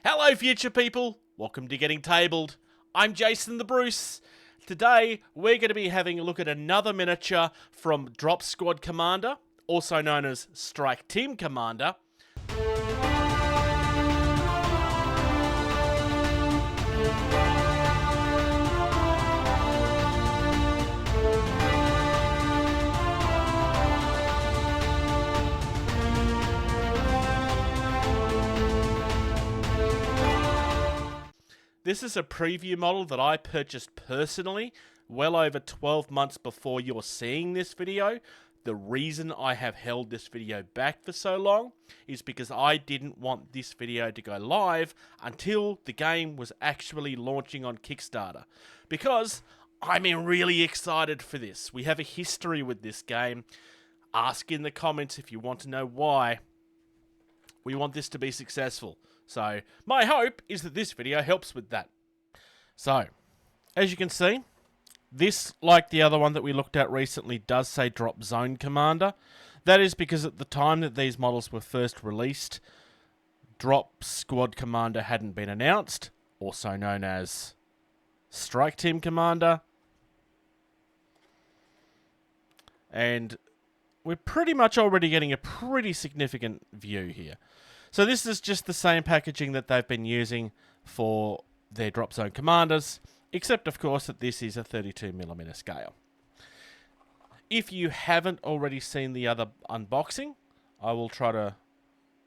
Hello future people, welcome to Getting Tabled. I'm Jason the Bruce. Today we're going to be having a look at another miniature from DropSquad Commander, also known as StrikeTeam Commander. This is a preview model that I purchased personally well over 12 months before you're seeing this video. The reason I have held this video back for so long is because I didn't want this video to go live until the game was actually launching on Kickstarter. Because I'm really excited for this. We have a history with this game. Ask in the comments if you want to know why. We want this to be successful. So, my hope is that this video helps with that. So, as you can see, this, like the other one that we looked at recently, does say Drop Zone Commander. That is because at the time that these models were first released, DropSquad Commander hadn't been announced, also known as StrikeTeam Commander. And we're pretty much already getting a pretty significant view here. So this is just the same packaging that they've been using for their Drop Zone Commanders, except of course that this is a 32mm scale. If you haven't already seen the other unboxing, I will try to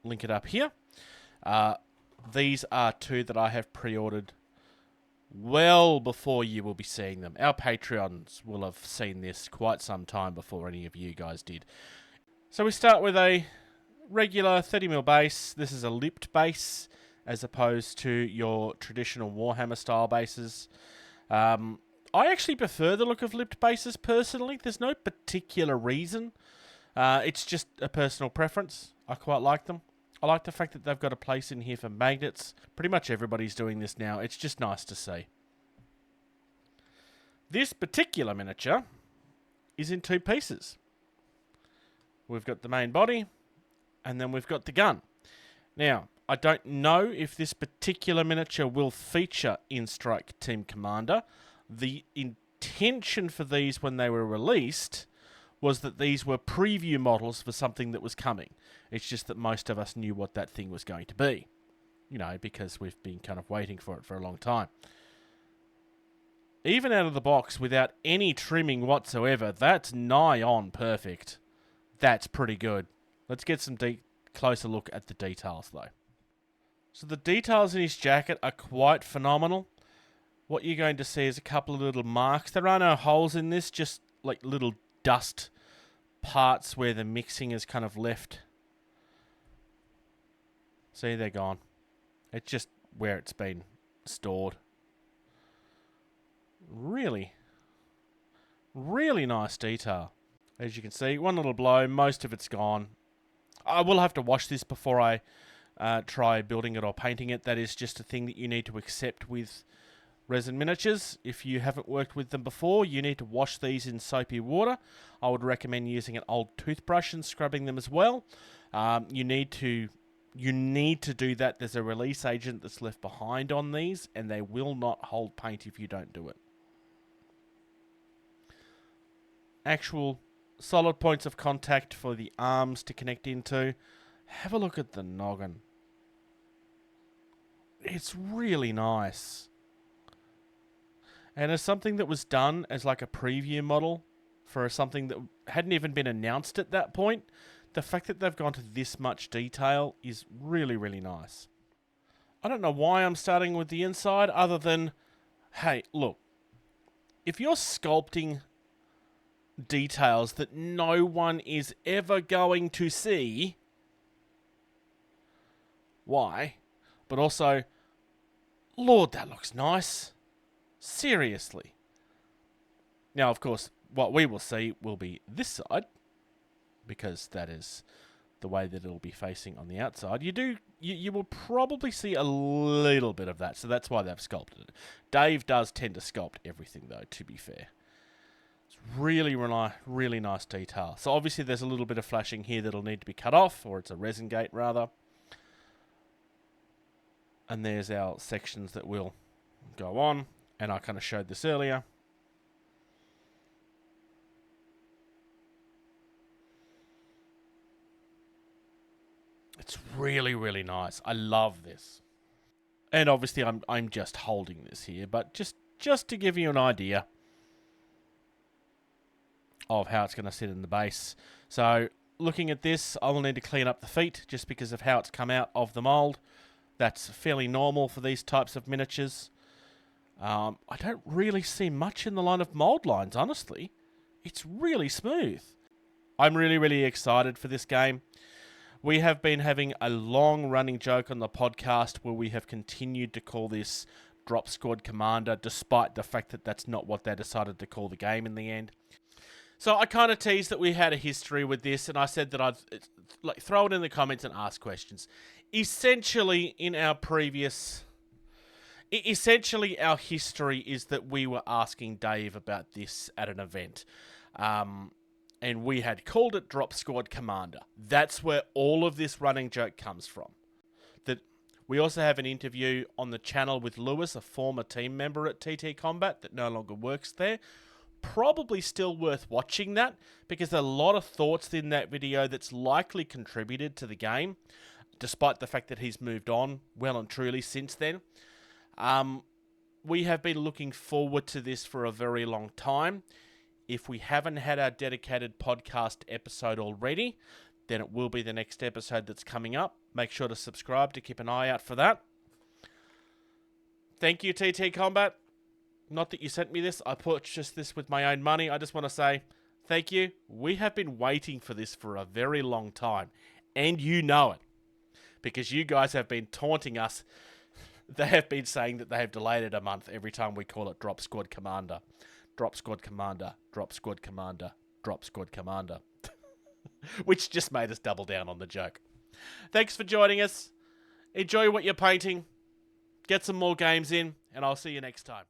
link it up here. These are two that I have pre-ordered well before you will be seeing them. Our Patreons will have seen this quite some time before any of you guys did. So we start with a regular 30mm base. This is a lipped base as opposed to your traditional Warhammer style bases. I actually prefer the look of lipped bases personally. There's no particular reason. It's just a personal preference. I quite like them. I like the fact that they've got a place in here for magnets. Pretty much everybody's doing this now. It's just nice to see. This particular miniature is in two pieces. We've got the main body, and then we've got the gun. Now, I don't know if this particular miniature will feature in StrikeTeam Commander. The intention for these when they were released was that these were preview models for something that was coming. It's just that most of us knew what that thing was going to be. You know, because we've been kind of waiting for it for a long time. Even out of the box, without any trimming whatsoever, that's nigh on perfect. That's pretty good. Let's get some closer look at the details, though. So the details in his jacket are quite phenomenal. What you're going to see is a couple of little marks. There are no holes in this, just like little dust parts where the mixing is kind of left. See, they're gone. It's just where it's been stored. Really, really nice detail. As you can see, one little blow, most of it's gone. I will have to wash this before I try building it or painting it. That is just a thing that you need to accept with resin miniatures. If you haven't worked with them before, you need to wash these in soapy water. I would recommend using an old toothbrush and scrubbing them as well. You need to do that. There's a release agent that's left behind on these, and they will not hold paint if you don't do it. Actual solid points of contact for the arms to connect into. Have a look at the noggin. It's really nice. And as something that was done as like a preview model for something that hadn't even been announced at that point, the fact that they've gone to this much detail is really, really nice. I don't know why I'm starting with the inside other than, hey, look, if you're sculpting details that no one is ever going to see, why? But also, Lord, that looks nice. Seriously. Now, of course, what we will see will be this side, because that is the way that it'll be facing on the outside. You will probably see a little bit of that, so that's why they've sculpted it. Dave does tend to sculpt everything, though, to be fair. It's really, really nice detail. So obviously there's a little bit of flashing here that'll need to be cut off, or it's a resin gate, rather. And there's our sections that will go on. And I kind of showed this earlier. It's really, really nice. I love this. And obviously I'm just holding this here, but just to give you an idea of how it's going to sit in the base. So looking at this, I will need to clean up the feet just because of how it's come out of the mold. That's fairly normal for these types of miniatures. I don't really see much in the line of mold lines, honestly. It's really smooth. I'm really, really excited for this game. We have been having a long-running joke on the podcast where we have continued to call this DropSquad Commander, despite the fact that that's not what they decided to call the game in the end. So I kind of teased that we had a history with this, and I said that I'd throw it in the comments and ask questions. Essentially, our history is that we were asking Dave about this at an event. And we had called it DropSquad Commander. That's where all of this running joke comes from. That we also have an interview on the channel with Louis, a former team member at TTCombat that no longer works there. Probably still worth watching that, because there are a lot of thoughts in that video that's likely contributed to the game, despite the fact that he's moved on well and truly since then. We have been looking forward to this for a very long time. If we haven't had our dedicated podcast episode already, then it will be the next episode that's coming up. Make sure to subscribe to keep an eye out for that. Thank you, TTCombat. Not that you sent me this. I purchased this with my own money. I just want to say thank you. We have been waiting for this for a very long time. And you know it. Because you guys have been taunting us. They have been saying that they have delayed it a month every time we call it DropSquad Commander. DropSquad Commander, DropSquad Commander, DropSquad Commander. Which just made us double down on the joke. Thanks for joining us. Enjoy what you're painting. Get some more games in, and I'll see you next time.